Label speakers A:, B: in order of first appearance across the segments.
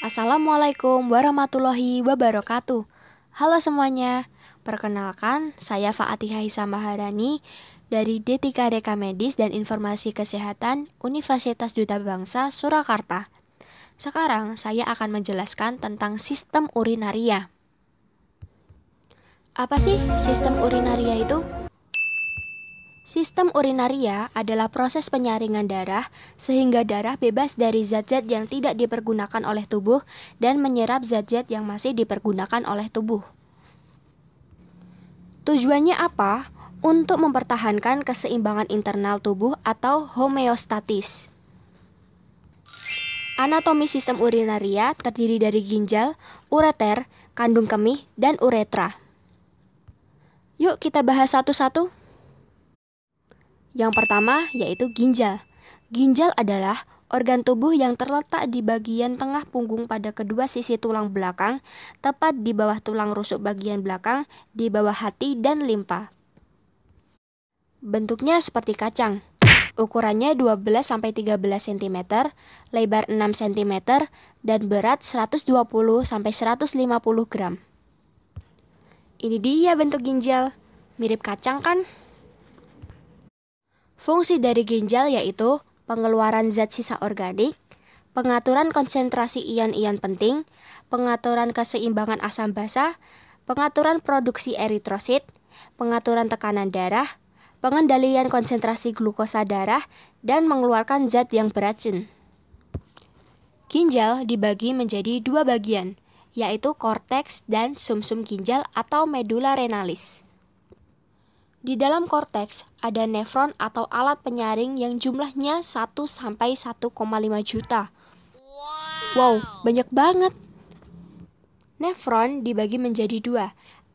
A: Assalamualaikum warahmatullahi wabarakatuh. Halo semuanya, perkenalkan saya Faatihah Hisa Maharani dari D3 Medis dan Informasi Kesehatan Universitas Duta Bangsa Surakarta. Sekarang saya akan menjelaskan tentang sistem urinaria. Apa sih sistem urinaria itu? Sistem urinaria adalah proses penyaringan darah sehingga darah bebas dari zat-zat yang tidak dipergunakan oleh tubuh dan menyerap zat-zat yang masih dipergunakan oleh tubuh. Tujuannya apa? Untuk mempertahankan keseimbangan internal tubuh atau homeostatis. Anatomi sistem urinaria terdiri dari ginjal, ureter, kandung kemih, dan uretra. Yuk kita bahas satu-satu. Yang pertama yaitu ginjal. Ginjal adalah organ tubuh yang terletak di bagian tengah punggung pada kedua sisi tulang belakang, tepat di bawah tulang rusuk bagian belakang, di bawah hati dan limpa. Bentuknya seperti kacang. Ukurannya 12-13 cm, lebar 6 cm, dan berat 120-150 gram. Ini dia bentuk ginjal. Mirip kacang kan? Fungsi dari ginjal yaitu pengeluaran zat sisa organik, pengaturan konsentrasi ion-ion penting, pengaturan keseimbangan asam basa, pengaturan produksi eritrosit, pengaturan tekanan darah, pengendalian konsentrasi glukosa darah, dan mengeluarkan zat yang beracun. Ginjal dibagi menjadi dua bagian, yaitu korteks dan sumsum ginjal atau medula renalis. Di dalam korteks ada nefron atau alat penyaring yang jumlahnya 1-1,5 juta. Wow, banyak banget. Nefron dibagi menjadi dua.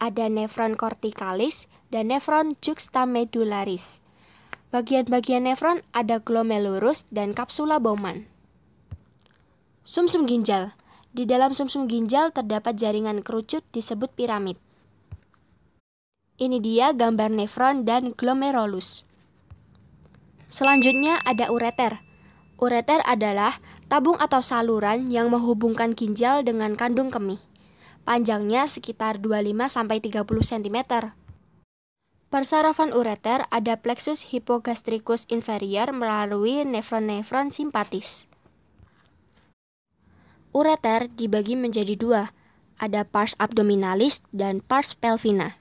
A: Ada nefron kortikalis dan nefron juxtamedularis. Bagian-bagian nefron ada glomerulus dan kapsula Bowman. Sumsum ginjal. Di dalam sumsum ginjal terdapat jaringan kerucut disebut piramid. Ini dia gambar nefron dan glomerulus. Selanjutnya ada ureter. Ureter adalah tabung atau saluran yang menghubungkan ginjal dengan kandung kemih. Panjangnya sekitar 25-30 cm. Persarafan ureter ada plexus hypogastricus inferior melalui nefron-nefron simpatis. Ureter dibagi menjadi dua. Ada pars abdominalis dan pars pelvina.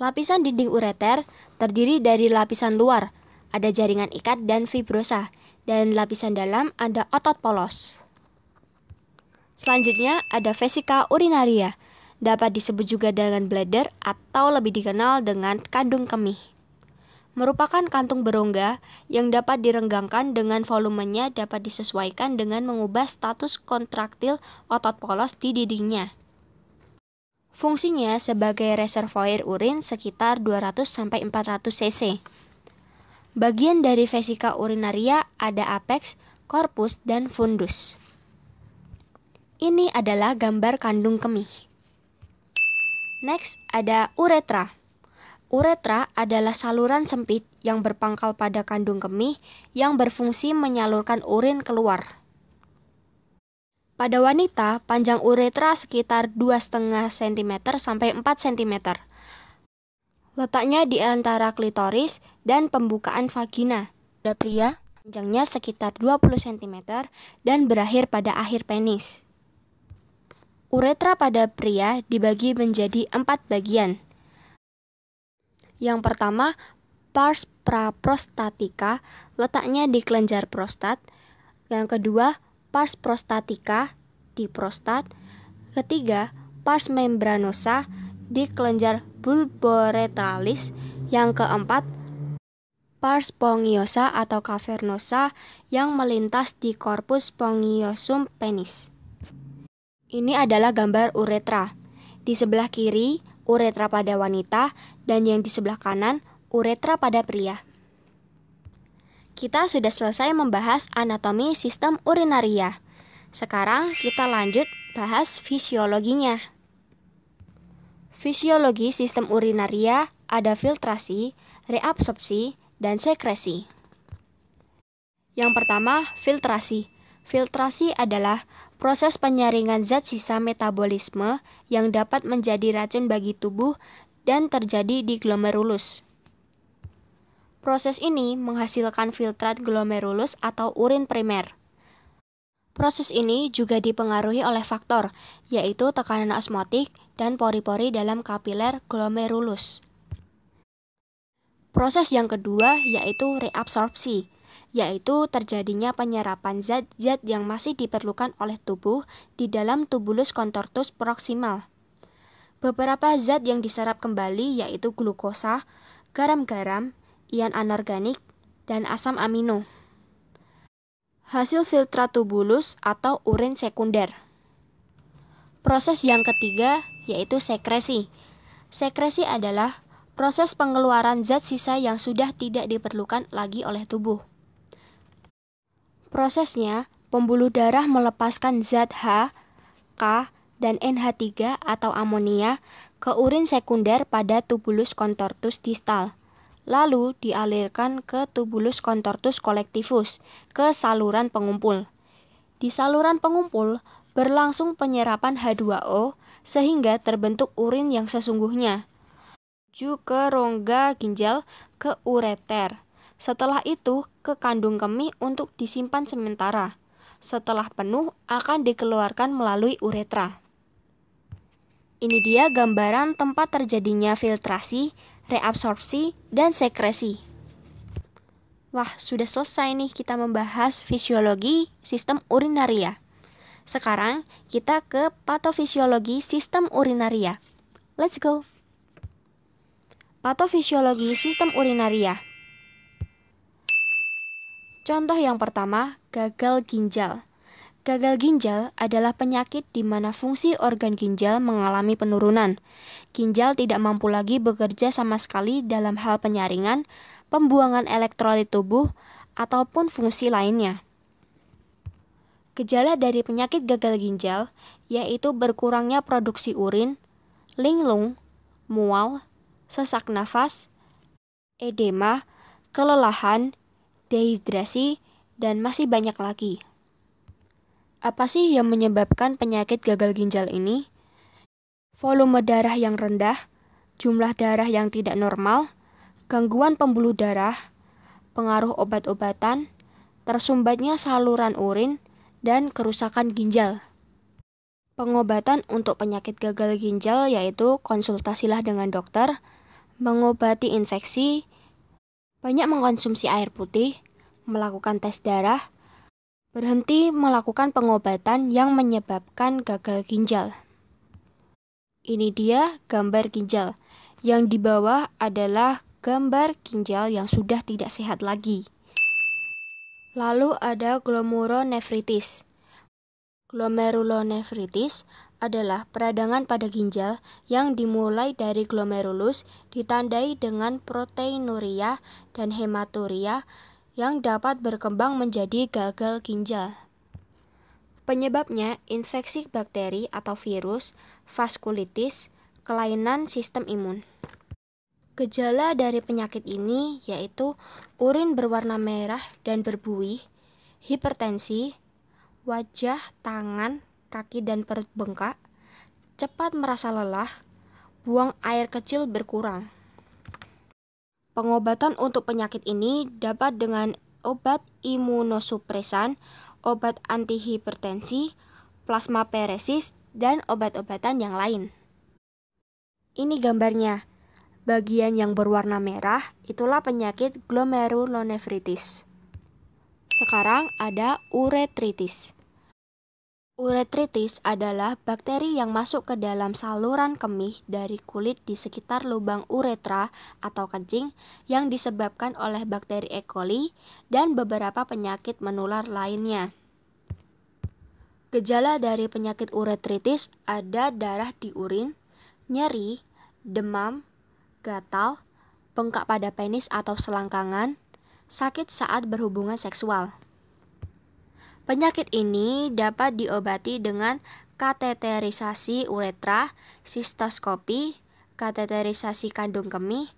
A: Lapisan dinding ureter terdiri dari lapisan luar, ada jaringan ikat dan fibrosa, dan lapisan dalam ada otot polos. Selanjutnya ada vesika urinaria, dapat disebut juga dengan bladder atau lebih dikenal dengan kandung kemih. Merupakan kantung berongga yang dapat direnggangkan dengan volumenya dapat disesuaikan dengan mengubah status kontraktil otot polos di dindingnya. Fungsinya sebagai reservoir urin sekitar 200-400 cc. Bagian dari vesika urinaria ada apex, corpus, dan fundus. Ini adalah gambar kandung kemih. Next ada uretra. Uretra adalah saluran sempit yang berpangkal pada kandung kemih yang berfungsi menyalurkan urin keluar. Pada wanita, panjang uretra sekitar 2,5 cm sampai 4 cm. Letaknya di antara klitoris dan pembukaan vagina. Pada pria, panjangnya sekitar 20 cm dan berakhir pada akhir penis. Uretra pada pria dibagi menjadi 4 bagian. Yang pertama, pars praprostatica, letaknya di kelenjar prostat. Yang kedua, pars prostatica di prostat. Ketiga, pars membranosa di kelenjar bulboretralis. Yang keempat, pars spongiosa atau cavernosa yang melintas di corpus spongiosum penis. Ini adalah gambar uretra. Di sebelah kiri, uretra pada wanita, dan yang di sebelah kanan, uretra pada pria. Kita sudah selesai membahas anatomi sistem urinaria. Sekarang kita lanjut bahas fisiologinya. Fisiologi sistem urinaria ada filtrasi, reabsorpsi, dan sekresi. Yang pertama, filtrasi. Filtrasi adalah proses penyaringan zat sisa metabolisme yang dapat menjadi racun bagi tubuh dan terjadi di glomerulus. Proses ini menghasilkan filtrat glomerulus atau urin primer. Proses ini juga dipengaruhi oleh faktor, yaitu tekanan osmotik dan pori-pori dalam kapiler glomerulus. Proses yang kedua yaitu reabsorpsi, yaitu terjadinya penyerapan zat-zat yang masih diperlukan oleh tubuh di dalam tubulus contortus proximal. Beberapa zat yang diserap kembali yaitu glukosa, garam-garam, ion anorganik, dan asam amino. Hasil filtrat tubulus atau urin sekunder. Proses yang ketiga yaitu sekresi. Sekresi adalah proses pengeluaran zat sisa yang sudah tidak diperlukan lagi oleh tubuh. Prosesnya, pembuluh darah melepaskan zat H, K, dan NH3 atau amonia ke urin sekunder pada tubulus contortus distal, lalu dialirkan ke tubulus contortus collectivus ke saluran pengumpul. Di saluran pengumpul berlangsung penyerapan H2O sehingga terbentuk urin yang sesungguhnya, menuju ke rongga ginjal ke ureter. Setelah itu ke kandung kemih untuk disimpan sementara. Setelah penuh akan dikeluarkan melalui uretra. Ini dia gambaran tempat terjadinya filtrasi, reabsorpsi, dan sekresi. Wah, sudah selesai nih kita membahas fisiologi sistem urinaria. Sekarang kita ke patofisiologi sistem urinaria. Let's go! Patofisiologi sistem urinaria. Contoh yang pertama, gagal ginjal. Gagal ginjal adalah penyakit di mana fungsi organ ginjal mengalami penurunan. Ginjal tidak mampu lagi bekerja sama sekali dalam hal penyaringan, pembuangan elektrolit tubuh, ataupun fungsi lainnya. Gejala dari penyakit gagal ginjal yaitu berkurangnya produksi urin, linglung, mual, sesak nafas, edema, kelelahan, dehidrasi, dan masih banyak lagi. Apa sih yang menyebabkan penyakit gagal ginjal ini? Volume darah yang rendah, jumlah darah yang tidak normal, gangguan pembuluh darah, pengaruh obat-obatan, tersumbatnya saluran urin, dan kerusakan ginjal. Pengobatan untuk penyakit gagal ginjal yaitu konsultasilah dengan dokter, mengobati infeksi, banyak mengkonsumsi air putih, melakukan tes darah, berhenti melakukan pengobatan yang menyebabkan gagal ginjal. Ini dia gambar ginjal. Yang di bawah adalah gambar ginjal yang sudah tidak sehat lagi. Lalu ada glomerulonefritis. Glomerulonefritis adalah peradangan pada ginjal yang dimulai dari glomerulus ditandai dengan proteinuria dan hematuria yang dapat berkembang menjadi gagal ginjal. Penyebabnya infeksi bakteri atau virus, vaskulitis, kelainan sistem imun. Gejala dari penyakit ini yaitu urin berwarna merah dan berbuih, hipertensi, wajah, tangan, kaki dan perut bengkak, cepat merasa lelah, buang air kecil berkurang. Pengobatan untuk penyakit ini dapat dengan obat imunosupresan, obat antihipertensi, plasmaferesis, dan obat-obatan yang lain. Ini gambarnya. Bagian yang berwarna merah itulah penyakit glomerulonefritis. Sekarang ada uretritis. Uretritis adalah bakteri yang masuk ke dalam saluran kemih dari kulit di sekitar lubang uretra atau kencing yang disebabkan oleh bakteri E. coli dan beberapa penyakit menular lainnya. Gejala dari penyakit uretritis ada darah di urin, nyeri, demam, gatal, bengkak pada penis atau selangkangan, sakit saat berhubungan seksual. Penyakit ini dapat diobati dengan kateterisasi uretra, sistoskopi, kateterisasi kandung kemih,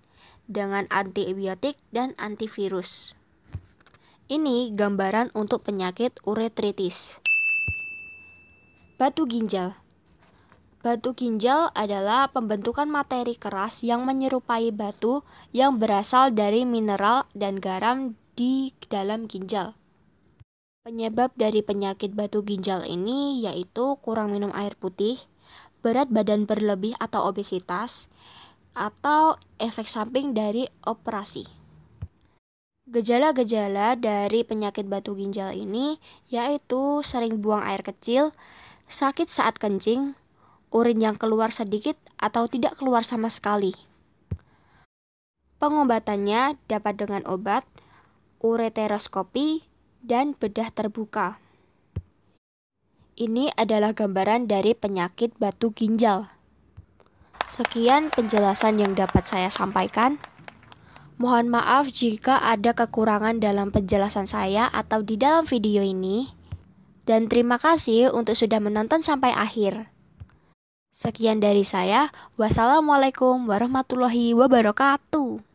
A: dengan antibiotik dan antivirus. Ini gambaran untuk penyakit uretritis. Batu ginjal. Batu ginjal adalah pembentukan materi keras yang menyerupai batu yang berasal dari mineral dan garam di dalam ginjal. Penyebab dari penyakit batu ginjal ini yaitu kurang minum air putih, berat badan berlebih atau obesitas, atau efek samping dari operasi. Gejala-gejala dari penyakit batu ginjal ini yaitu sering buang air kecil, sakit saat kencing, urin yang keluar sedikit atau tidak keluar sama sekali. Pengobatannya dapat dengan obat, ureteroskopi, dan bedah terbuka. Ini adalah gambaran dari penyakit batu ginjal. Sekian penjelasan yang dapat saya sampaikan. Mohon maaf jika ada kekurangan dalam penjelasan saya atau di dalam video ini. Dan terima kasih untuk sudah menonton sampai akhir. Sekian dari saya. Wassalamualaikum warahmatullahi wabarakatuh.